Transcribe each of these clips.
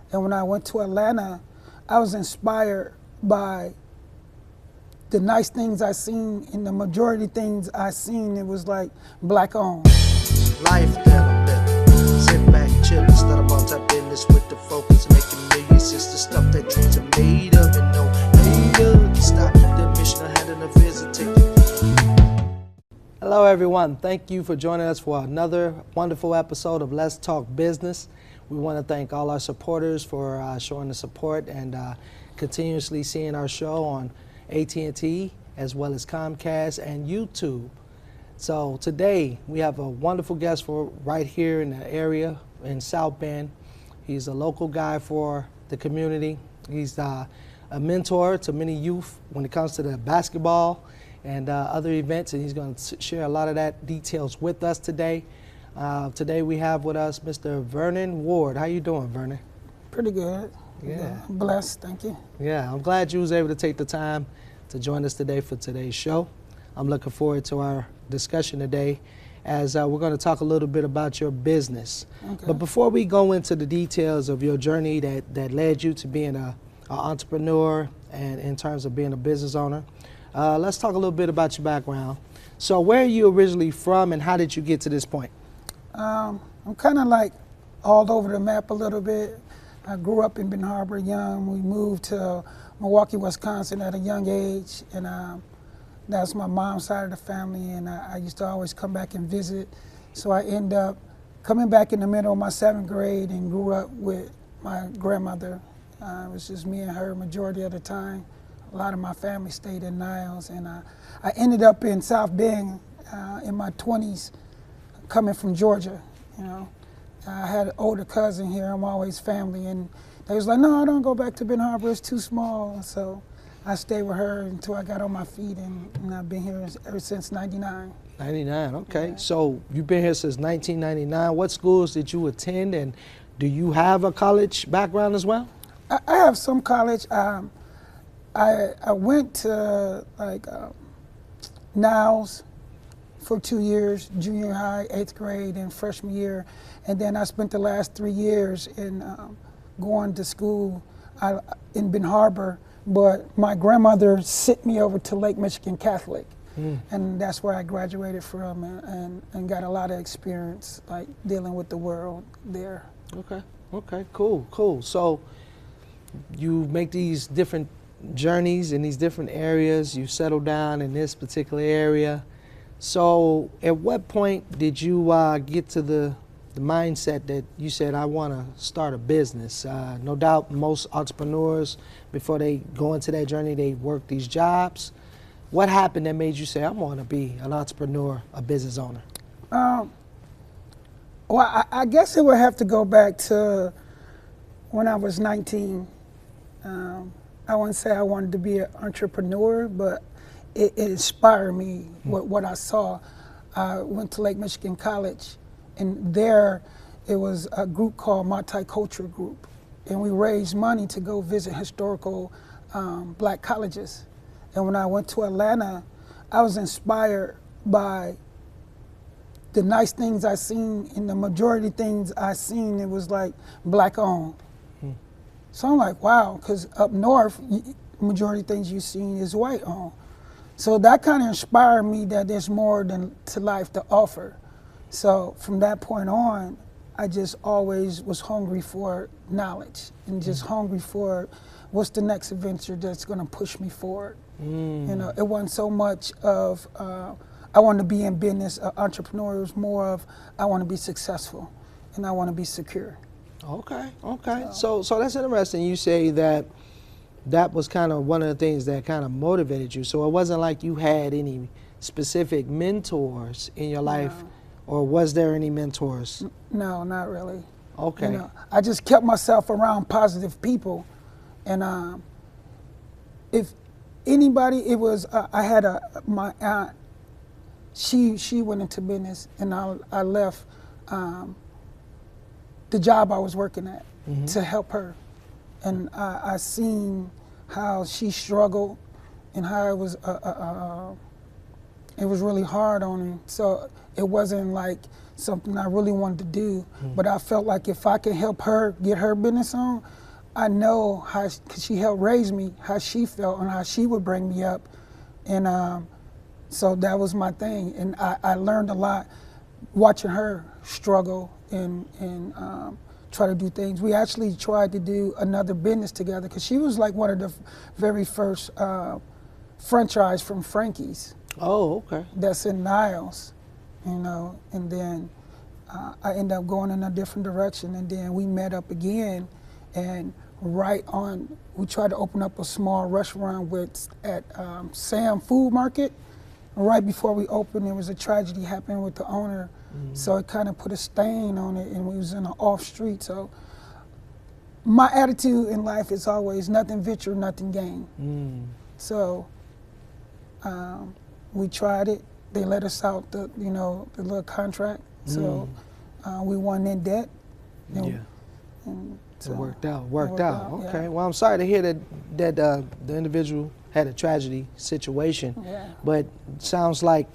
And when I went to Atlanta, I was inspired by the nice things I seen, and the majority things I seen, it was like black owned. Life that I'm living. Sit back, chill, start a multi-business with the focus, making millions. It's the stuff that dreams are made of, and no later. Stop the mission I had in a visit. Hello, everyone. Thank you for joining us for another wonderful episode of Let's Talk Business. We want to thank all our supporters for showing the support and continuously seeing our show on AT&T as well as Comcast and YouTube. So today we have a wonderful guest for right here in the area in South Bend. He's a local guy for the community. He's a mentor to many youth when it comes to the basketball and other events, and he's going to share a lot of that details with us today. Today we have with us Mr. Vernon Ward. How you doing, Vernon? Pretty good. Yeah. Blessed, thank you. Yeah, I'm glad you was able to take the time to join us today for today's show. I'm looking forward to our discussion today as we're going to talk a little bit about your business. Okay. But before we go into the details of your journey that led you to being an entrepreneur and in terms of being a business owner, let's talk a little bit about your background. So where are you originally from and how did you get to this point? I'm kind of like all over the map a little bit. I grew up in Ben Harbor young. We moved to Milwaukee, Wisconsin at a young age, and that's my mom's side of the family, and I used to always come back and visit. So I ended up coming back in the middle of my 7th grade and grew up with my grandmother. It was just me and her majority of the time. A lot of my family stayed in Niles, and I ended up in South Bend in my 20s, coming from Georgia, you know. I had an older cousin here. I'm always family, and they was like, "No, I don't go back to Ben Harbor. It's too small." So I stayed with her until I got on my feet, and I've been here ever since '99. 99, okay. Yeah. So you've been here since 1999. What schools did you attend, and do you have a college background as well? I have some college. I went to Niles for 2 years, junior high, 8th grade, and freshman year. And then I spent the last 3 years in going to school in Ben Harbor, but my grandmother sent me over to Lake Michigan Catholic. And that's where I graduated from and got a lot of experience like dealing with the world there. Okay, cool. So you make these different journeys in these different areas, you settle down in this particular area. So at what point did you get to the mindset that you said, I want to start a business? No doubt most entrepreneurs, before they go into that journey, they work these jobs. What happened that made you say, I want to be an entrepreneur, a business owner? Well, I guess it would have to go back to when I was 19. I wouldn't say I wanted to be an entrepreneur, but it inspired me, what I saw. I went to Lake Michigan College, and there it was a group called Multicultural Group, and we raised money to go visit historical black colleges. And when I went to Atlanta, I was inspired by the nice things I seen, and the majority things I seen, it was like black owned. So I'm like, wow, because up north, majority things you seen is white owned. So that kind of inspired me that there's more than to life to offer. So from that point on, I just always was hungry for knowledge and just hungry for what's the next adventure that's going to push me forward. You know, it wasn't so much of I want to be in business, entrepreneur. It was more of I want to be successful and I want to be secure. Okay. So that's interesting. You say that was kind of one of the things that kind of motivated you. So it wasn't like you had any specific mentors in your life, or was there any mentors? No, not really. Okay. You know, I just kept myself around positive people, and if anybody, it was I had my aunt. She went into business, and I left the job I was working at to help her, and I seen how she struggled and how it was really hard on her. So it wasn't like something I really wanted to do, but I felt like if I could help her get her business on, I know how, cause she helped raise me, how she felt and how she would bring me up. And so that was my thing. And I learned a lot watching her struggle and try to do things. We actually tried to do another business together because she was like one of the very first franchise from Frankie's. Oh, okay. That's in Niles, and then I ended up going in a different direction, and then we met up again, and we tried to open up a small restaurant at Sam Food Market. Right before we opened, there was a tragedy happening with the owner, so it kind of put a stain on it, and we was in an off street. So my attitude in life is always nothing venture, nothing gain. So we tried it. They let us out the little contract. So we won in debt. And so it worked out. Okay. Yeah. Well, I'm sorry to hear that the individual had a tragedy situation. Yeah. But sounds like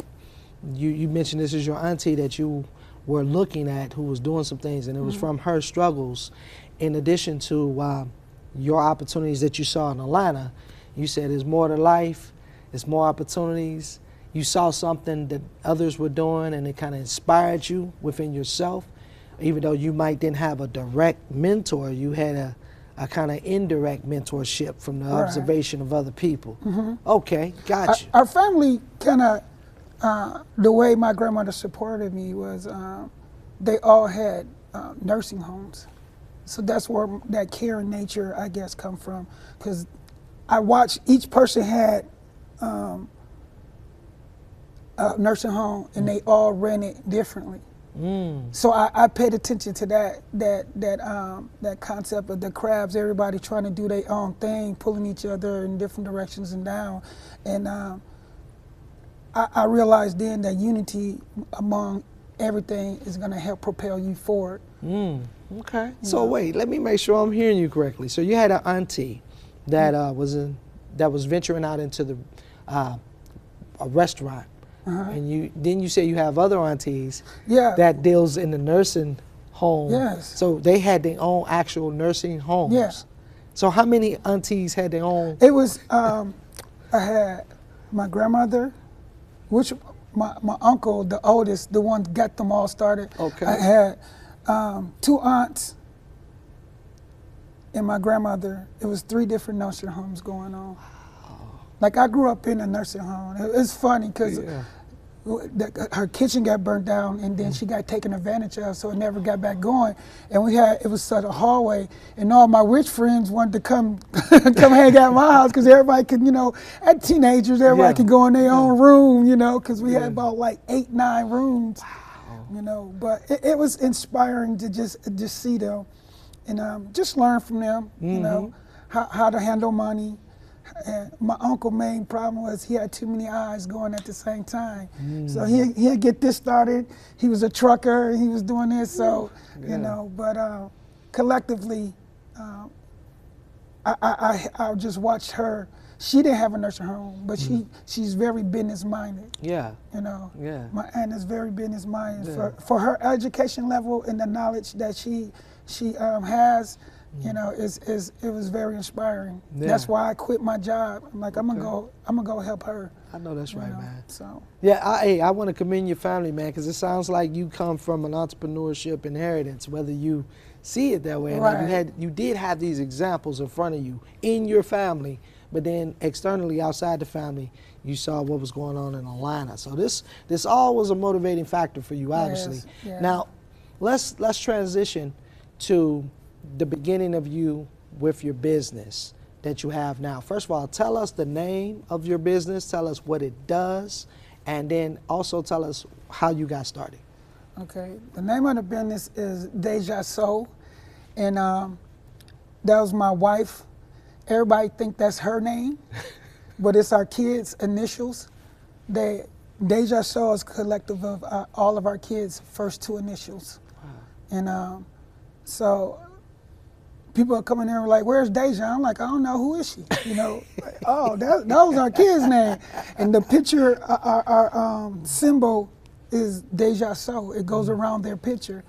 you mentioned this is your auntie that you were looking at who was doing some things, and it was from her struggles, in addition to your opportunities that you saw in Atlanta. You said there's more to life, there's more opportunities. You saw something that others were doing, and it kind of inspired you within yourself. Even though you might didn't have a direct mentor, you had a kind of indirect mentorship from the observation of other people. Okay, got you. Our family kind of, the way my grandmother supported me was they all had nursing homes. So that's where that caring nature, I guess, come from. Because I watched each person had a nursing home, and they all ran it differently. So I paid attention to that concept of the crabs, everybody trying to do their own thing, pulling each other in different directions and down. And I realized then that unity among everything is going to help propel you forward. Okay. So wait, let me make sure I'm hearing you correctly. So you had an auntie that was venturing out into the a restaurant. And you say you have other aunties that deals in the nursing home. Yes. So they had their own actual nursing homes. Yes. So how many aunties had their own? It was I had my grandmother, which my uncle, the oldest, the one that got them all started. Okay. I had 2 aunts and my grandmother. It was 3 different nursing homes going on. Like I grew up in a nursing home. It's funny because her kitchen got burnt down, and then she got taken advantage of, so it never got back going. And it was such a hallway, and all my rich friends wanted to come hang out at my house because everybody could, at teenagers, everybody could go in their own room, because we had about like 8, 9 rooms, But it was inspiring to just see them and just learn from them, how to handle money. And my uncle's main problem was he had too many eyes going at the same time. So he'd get this started. He was a trucker. He was doing this. So, but collectively, I just watched her. She didn't have a nursing home, but she's very business minded. Yeah. My aunt is very business minded. For her education level and the knowledge that she has. It was very inspiring. That's why I quit my job. I'm like, I'm gonna go help her. I know that's right, man. So I want to commend your family, man, because it sounds like you come from an entrepreneurship inheritance, whether you see it that way. And you did have these examples in front of you in your family, but then externally outside the family, you saw what was going on in Atlanta. So this all was a motivating factor for you, obviously. Yes, yeah. Now, let's transition to the beginning of you with your business that you have now. First of all, tell us the name of your business, tell us what it does, and then also tell us how you got started. Okay, the name of the business is Deja Soul, and that was my wife. Everybody think that's her name, but it's our kids' initials. Deja Soul is a collective of all of our kids' first 2 initials. Wow. And so people are coming in and like, where's Deja? I'm like, I don't know, who is she? Like, oh, that was our kid's name. And the picture, our symbol is deja so. It goes around their picture.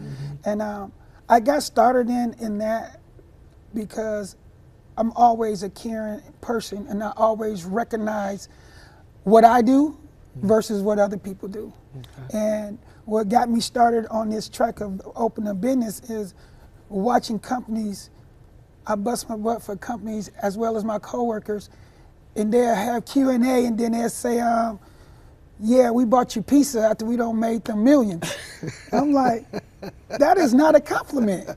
And I got started in that because I'm always a caring person, and I always recognize what I do versus what other people do. Okay. And what got me started on this track of opening a business is watching companies. I bust my butt for companies as well as my coworkers, and they'll have Q&A, and then they'll say, yeah, we bought you pizza after we don't made them millions. I'm like, that is not a compliment.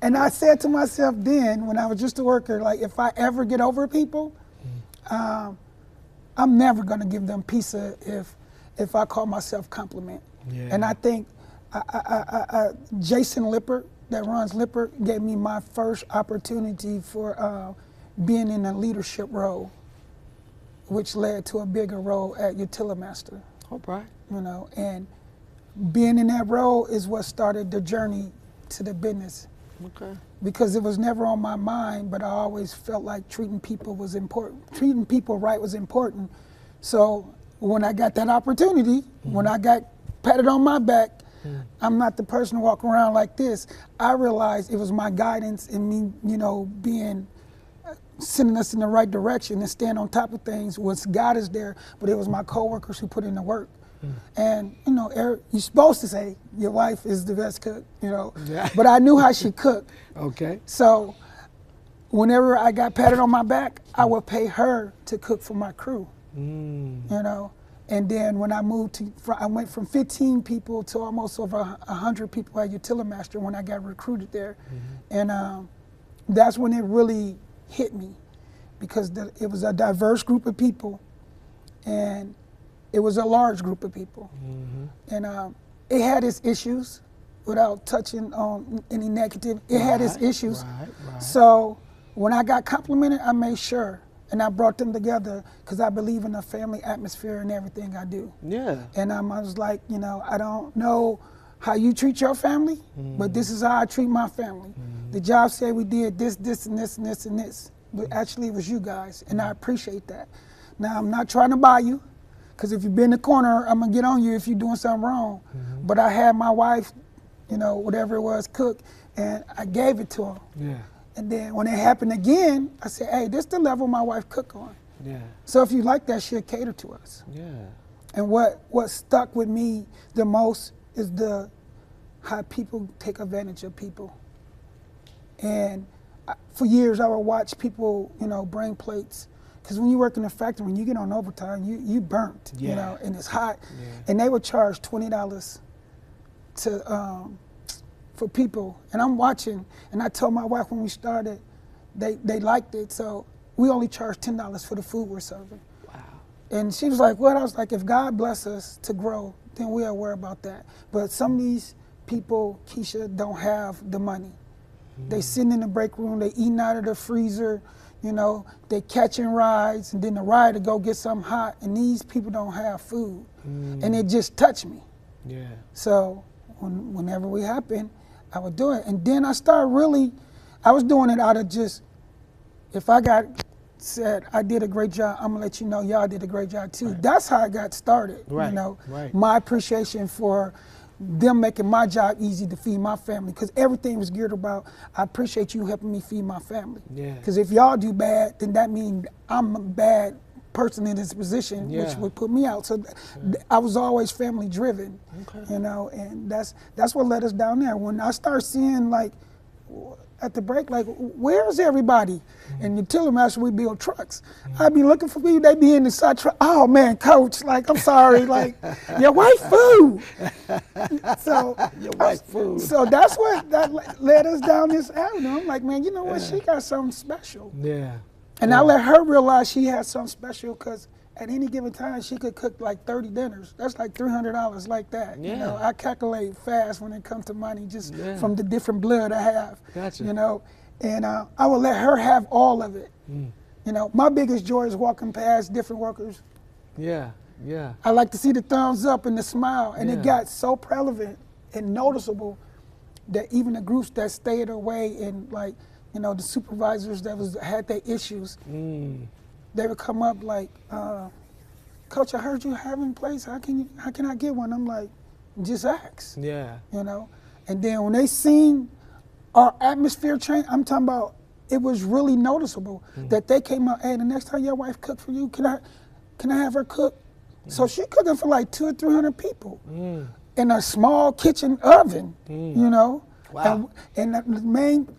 And I said to myself then, when I was just a worker, like, if I ever get over people, I'm never gonna give them pizza if I call myself compliment. Yeah. And I think Jason Lippert, that runs Lippert, gave me my first opportunity for being in a leadership role, which led to a bigger role at Utilimaster. All right. You know, and being in that role is what started the journey to the business. Okay. Because it was never on my mind, but I always felt like treating people was important. Treating people right was important. So when I got that opportunity, when I got patted on my back, I'm not the person to walk around like this. I realized it was my guidance and me, you know, sending us in the right direction and staying on top of things. Was God is there, but it was my coworkers who put in the work. And you know, Eric, you're supposed to say your wife is the best cook, you know. Yeah. But I knew how she cooked. Okay. So whenever I got patted on my back, I would pay her to cook for my crew. You know. And then when I moved I went from 15 people to almost over 100 people at Utilimaster when I got recruited there. And that's when it really hit me, because it was a diverse group of people, and it was a large group of people. And it had its issues, without touching on any negative. It had its issues. Right. So when I got complimented, I made sure, and I brought them together, because I believe in the family atmosphere in everything I do. Yeah. And I was like, you know, I don't know how you treat your family, but this is how I treat my family. The job said we did this, this, and this, and this, and this. But actually it was you guys, and I appreciate that. Now, I'm not trying to buy you, because if you be in the corner, I'm gonna get on you if you're doing something wrong. But I had my wife, you know, whatever it was, cook, and I gave it to her. Yeah. And then when it happened again, I said, hey, this is the level my wife cook on. Yeah. So if you like that, she'll cater to us. Yeah. And what stuck with me the most is how people take advantage of people. And for years, I would watch people, you know, bring plates. Because when you work in a factory, when you get on overtime, you burnt, you know, and it's hot. Yeah. And they would charge $20 for people. And I'm watching, and I told my wife when we started, they liked it. So we only charge $10 for the food we're serving. Wow. And she was like, what? I was like, if God bless us to grow, then we'll worry about that. But some of these people, Keisha, don't have the money. They sitting in the break room, they eating out of the freezer, you know, they catching rides, and then the ride to go get something hot, and these people don't have food. And it just touched me. Yeah. So whenever we happened, I would do it. And then I started I was doing it out of just, if I said I did a great job, I'm gonna let you know y'all did a great job too. Right. That's how I got started, Right. you know. Right. My appreciation for them making my job easy to feed my family, because everything was geared about, I appreciate you helping me feed my family. Yeah. Because if y'all do bad, then that means I'm a bad person in this position, which would put me out. So I was always family driven, you know, and that's what led us down there. When I start seeing, like, at the break, like, where's everybody? And Utilimaster, we build trucks. I'd be looking for people, they'd be in the side truck. Oh man, coach, like, I'm sorry, like, your wife food. So Your wife food. So that led us down this avenue. I'm like, man, you know what? She got something special. Yeah. And I let her realize she had something special, because at any given time, she could cook like 30 dinners. That's like $300 like that. Yeah. You know, I calculate fast when it comes to money, just from the different blood I have. Gotcha. You know, and I would let her have all of it. You know, my biggest joy is walking past different workers. Yeah. Yeah. I like to see the thumbs up and the smile, and Yeah. it got so prevalent and noticeable that even the groups that stayed away, and, like, you know, the supervisors that had their issues, they would come up like, Coach, I heard you having plays. How can I get one? I'm like, just ask. Yeah. You know, and then when they seen our atmosphere change, I'm talking about, it was really noticeable that they came out, hey, the next time your wife cook for you, can I have her cook? So she cooking for like 200 or 300 people in a small kitchen oven, you know. Wow. And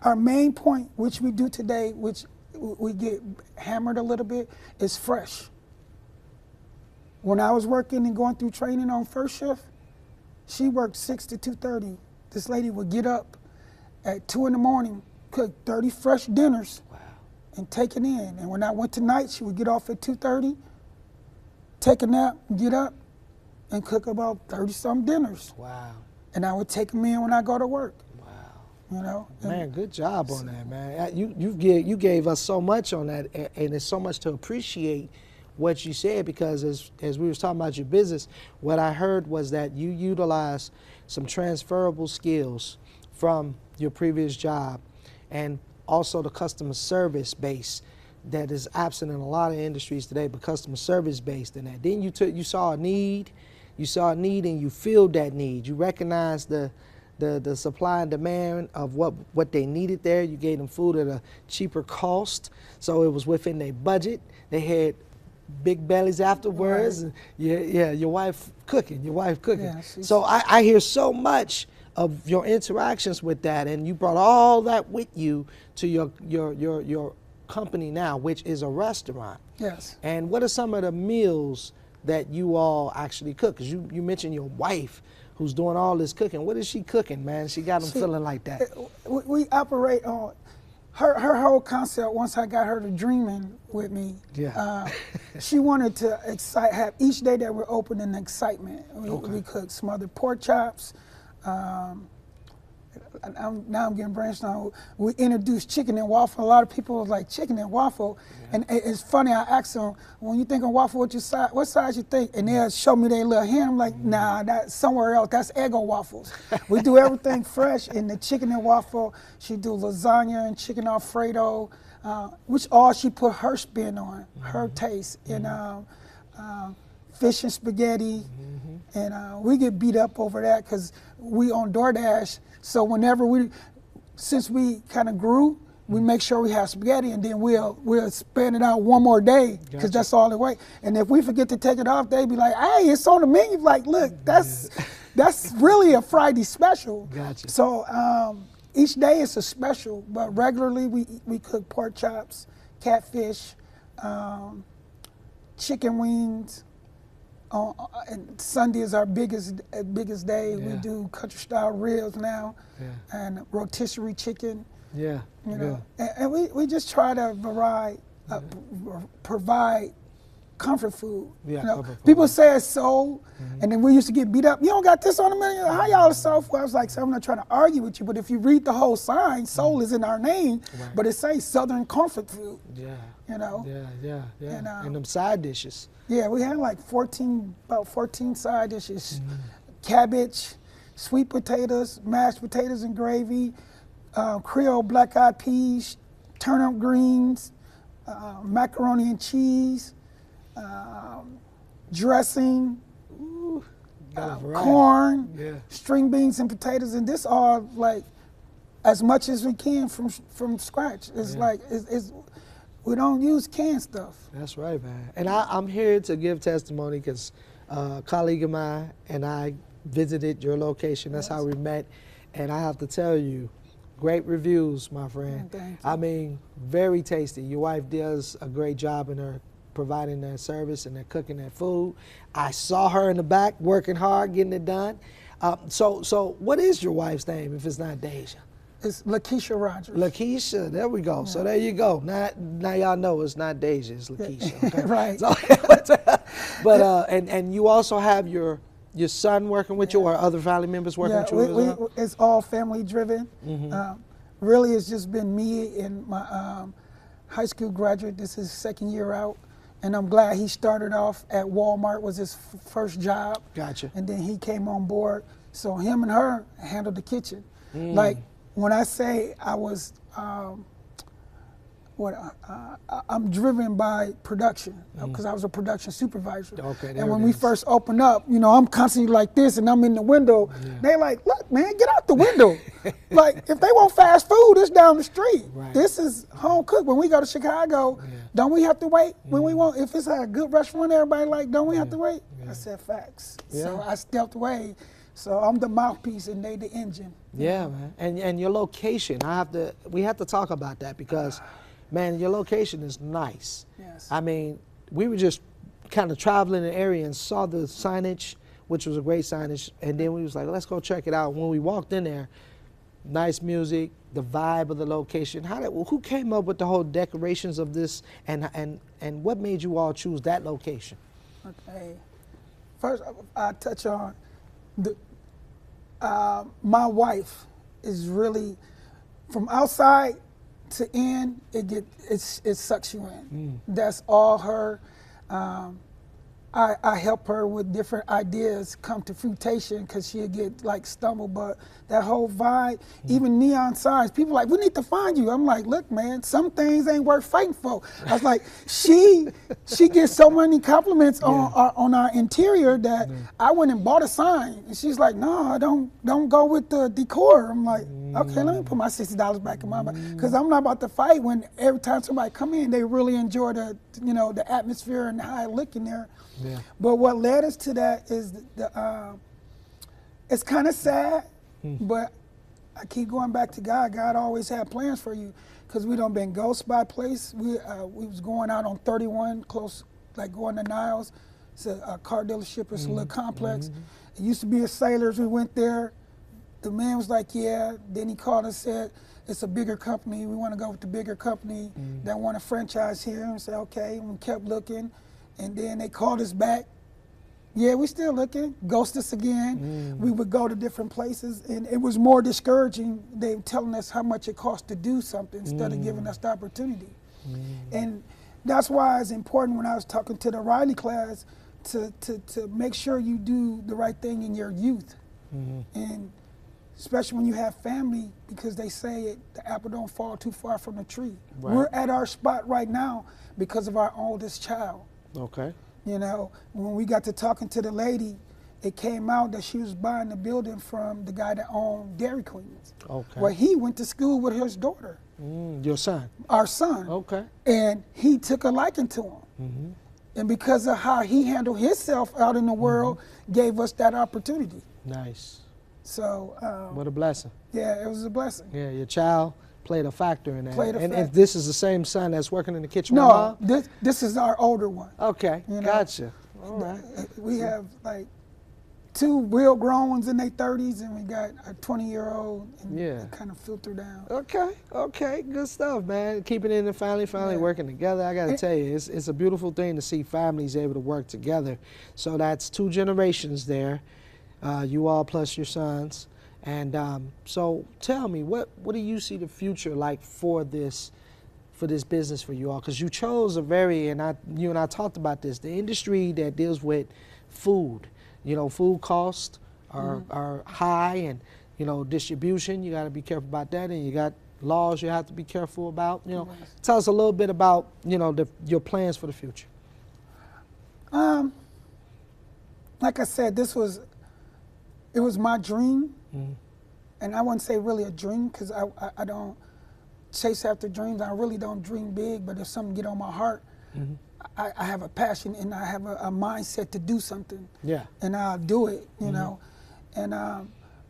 our main point, which we do today, which we get hammered a little bit, is fresh. When I was working and going through training on first shift, she worked 6 to 2:30. This lady would get up at 2 in the morning, cook 30 fresh dinners, and take it in. And when I went to night, she would get off at 2:30, take a nap, get up, and cook about 30-some dinners. Wow. And I would take them in when I go to work. You know, Man, good job on that, man. You gave us so much on that, and there's so much to appreciate what you said, because as we was talking about your business, what I heard was that you utilize some transferable skills from your previous job, and also the customer service base that is absent in a lot of industries today, but customer service based in that. Then you saw a need, and you filled that need. You recognized the supply and demand of what they needed there. You gave them food at a cheaper cost, so it was within their budget. They had big bellies afterwards. Right. And your wife cooking. Yeah, So I hear so much of your interactions with that, and you brought all that with you to your company now, which is a restaurant. Yes. And what are some of the meals that you all actually cook? Because you mentioned your wife, who's doing all this cooking. What is she cooking, man? She got them feeling like that. We operate on her whole concept. Once I got her to dreaming with me, she wanted to have each day that we're open an excitement. We cook smothered pork chops. Now I'm getting branched on. We introduced chicken and waffle. A lot of people was like, chicken and waffle. And it's funny, I asked them, when you think of waffle, what size you think? And they'll show me their little hand. I'm like, nah, that's somewhere else. That's Eggo waffles. We do everything fresh. In the chicken and waffle, she do lasagna and chicken Alfredo, which all she put her spin on, her taste. And fish and spaghetti. And we get beat up over that because we on DoorDash. So whenever since we kind of grew, we make sure we have spaghetti, and then we'll span it out one more day, because that's all the way. And if we forget to take it off, they be like, hey, it's on the menu. Like, look, that's really a Friday special. Gotcha. So each day is a special, but regularly we cook pork chops, catfish, chicken wings. And Sunday is our biggest day. We do country style ribs now, and rotisserie chicken. Yeah, you know, and we just try to provide comfort food. Yeah, you know, comfort food. People say it's soul, and then we used to get beat up. You don't got this on the menu. How y'all soul food? I was like, so I'm not trying to argue with you, but if you read the whole sign, soul is in our name, but it says Southern comfort food. Yeah. You know. Yeah. And them side dishes. Yeah, we had like about 14 side dishes. Cabbage, sweet potatoes, mashed potatoes and gravy, Creole black-eyed peas, turnip greens, macaroni and cheese, dressing, corn, string beans and potatoes, and this all like as much as we can from scratch. It's like we don't use canned stuff. That's right, man. And I'm here to give testimony because a colleague of mine and I visited your location. That's how we met. And I have to tell you, great reviews, my friend. Thank you. I mean, very tasty. Your wife does a great job in her providing that service and cooking that food. I saw her in the back working hard, getting it done. So what is your wife's name if it's not Deja? It's Lakeisha Rogers. Lakeisha, there we go. Yeah. So there you go. Now y'all know it's not Deja, it's Lakeisha. Okay? Right. So, but and you also have your son working with you, or other family members working with you as well? It's all family driven. Really, it's just been me and my high school graduate. This is his second year out, and I'm glad he started off at Walmart, was his first job. Gotcha. And then he came on board. So him and her handled the kitchen. Like when I say I was, I'm driven by production because I was a production supervisor. Okay, and when we first opened up, I'm constantly like this, and I'm in the window. Yeah. They like, look, man, get out the window. Like, if they want fast food, it's down the street. Right. This is home cooked. When we go to Chicago, don't we have to wait? When we want, if it's a good restaurant, everybody like, don't we have to wait? I said facts. So I stepped away. So I'm the mouthpiece and they the engine. Yeah, man. And your location, we have to talk about that because, man, your location is nice. Yes. I mean, we were just kind of traveling the area and saw the signage, which was a great signage, and then we was like, let's go check it out. When we walked in there, nice music, the vibe of the location. Who came up with the whole decorations of this, and what made you all choose that location? Okay. First, I touch on my wife is really, from outside to in, it sucks you in. That's all her. I help her with different ideas come to fruition because she'll get like stumbled, but that whole vibe, even neon signs, people like, we need to find you. I'm like, look, man, some things ain't worth fighting for. I was like, she gets so many compliments on our interior that I went and bought a sign, and she's like, no, don't go with the decor. I'm like, okay, let me put my $60 back in my bag because I'm not about to fight when every time somebody come in, they really enjoy the atmosphere and how it look in there. Yeah. But what led us to that is it's kind of sad, but I keep going back to God. God always had plans for you because we done been ghost by place. We was going out on 31, close, like going to Niles. It's a car dealership. It's a little complex. It used to be a Sailors. We went there. The man was like, yeah. Then he called and said, it's a bigger company. We want to go with the bigger company that want a franchise here. And said, okay. And we kept looking. And then they called us back. Yeah, we still looking. Ghost us again. We would go to different places, and it was more discouraging. They were telling us how much it cost to do something instead of giving us the opportunity. And that's why it's important when I was talking to the Riley class to make sure you do the right thing in your youth. And especially when you have family, because they say the apple don't fall too far from the tree. Right. We're at our spot right now because of our oldest child. Okay. When we got to talking to the lady, it came out that she was buying the building from the guy that owned Dairy Queens. Okay. Where he went to school with his daughter. Your son? Our son. Okay. And he took a liking to him. And because of how he handled himself out in the world, gave us that opportunity. Nice. So. What a blessing. Yeah, it was a blessing. Yeah, your child played a factor in that. And if this is the same son that's working in the kitchen? No, this is our older one. Okay, gotcha. All right. We have like 2 real grown ones in their 30s, and we got a 20-year-old, and it kind of filter down. Okay, good stuff, man. Keeping it in the family working together. I got to tell you, it's a beautiful thing to see families able to work together. So that's 2 generations there, you all plus your sons. And so tell me, what do you see the future like for this business for you all? Because you chose a you and I talked about this, the industry that deals with food. Food costs are high, and distribution, you got to be careful about that, and you got laws you have to be careful about. Tell us a little bit about your plans for the future. Like I said, it was my dream. And I wouldn't say really a dream because I don't chase after dreams. I really don't dream big, but if something get on my heart, I have a passion and I have a mindset to do something. Yeah. And I'll do it, you know. And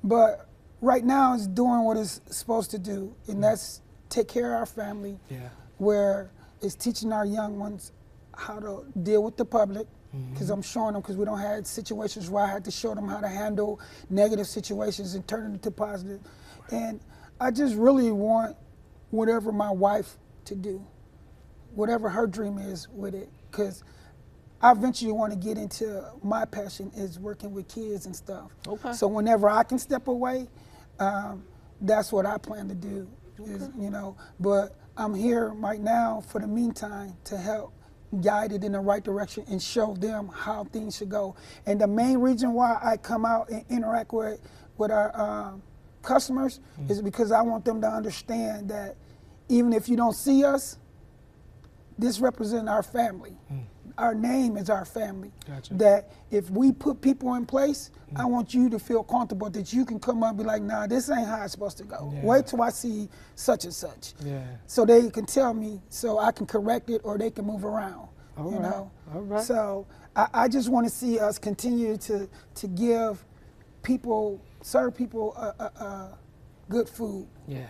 but right now it's doing what it's supposed to do, and that's take care of our family. Yeah. Where it's teaching our young ones how to deal with the public. Because I'm showing them, because we don't have situations where I had to show them how to handle negative situations and turn it into positive. And I just really want whatever my wife to do, whatever her dream is with it, because I eventually want to get into my passion is working with kids and stuff. Okay. So whenever I can step away, that's what I plan to do, is, but I'm here right now for the meantime to help guide it in the right direction and show them how things should go. And the main reason why I come out and interact with our customers is because I want them to understand that even if you don't see us, this represents our family. Our name is our family. Gotcha. That if we put people in place, I want you to feel comfortable that you can come up and be like, nah, this ain't how it's supposed to go. Yeah. Wait till I see such and such. Yeah. So they can tell me so I can correct it or they can move around. All you right. know? All right. So I just want to see us continue to give people, serve people good food. Yeah.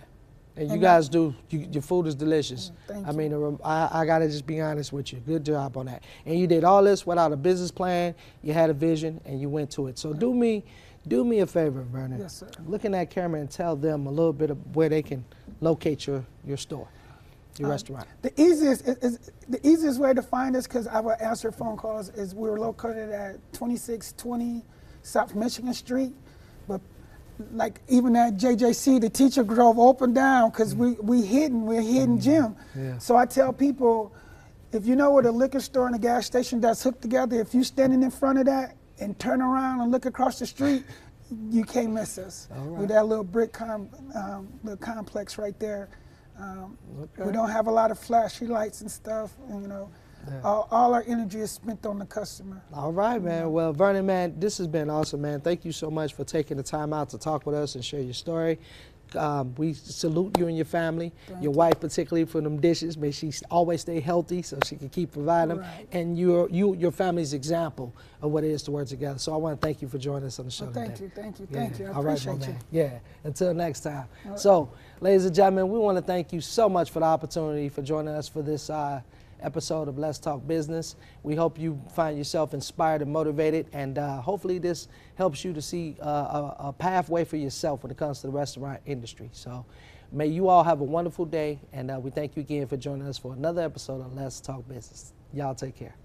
And you And guys do, your food is delicious. Thank I you. mean, I got to just be honest with you. Good job on that. And you did all this without a business plan. You had a vision and you went to it. So do me a favor, Vernon. Yes, sir. Look in that camera and tell them a little bit of where they can locate your store, your restaurant. The easiest way to find us, because I will answer phone calls, is we're located at 2620 South Michigan Street. But like even at JJC, the teacher drove up and down because we're hidden gym. Yeah. So I tell people, if you know what a liquor store and a gas station that's hooked together, if you're standing in front of that and turn around and look across the street, you can't miss us. All right. With that little brick little complex right there. Okay. We don't have a lot of flashy lights and stuff, and, you know. Yeah. All our energy is spent on the customer. All right, man. Well, Vernon, man, this has been awesome, man. Thank you so much for taking the time out to talk with us and share your story. We salute you and your family, your wife particularly for them dishes. May she always stay healthy so she can keep providing them. Right. And your family's example of what it is to work together. So I want to thank you for joining us on the show today. Thank you. I All right, appreciate my you. man. Yeah. Until next time. So, ladies and gentlemen, we want to thank you so much for the opportunity for joining us for this episode of Let's Talk Business. We hope you find yourself inspired and motivated, and hopefully this helps you to see a pathway for yourself when it comes to the restaurant industry. So may you all have a wonderful day, and we thank you again for joining us for another episode of Let's Talk Business. Y'all take care.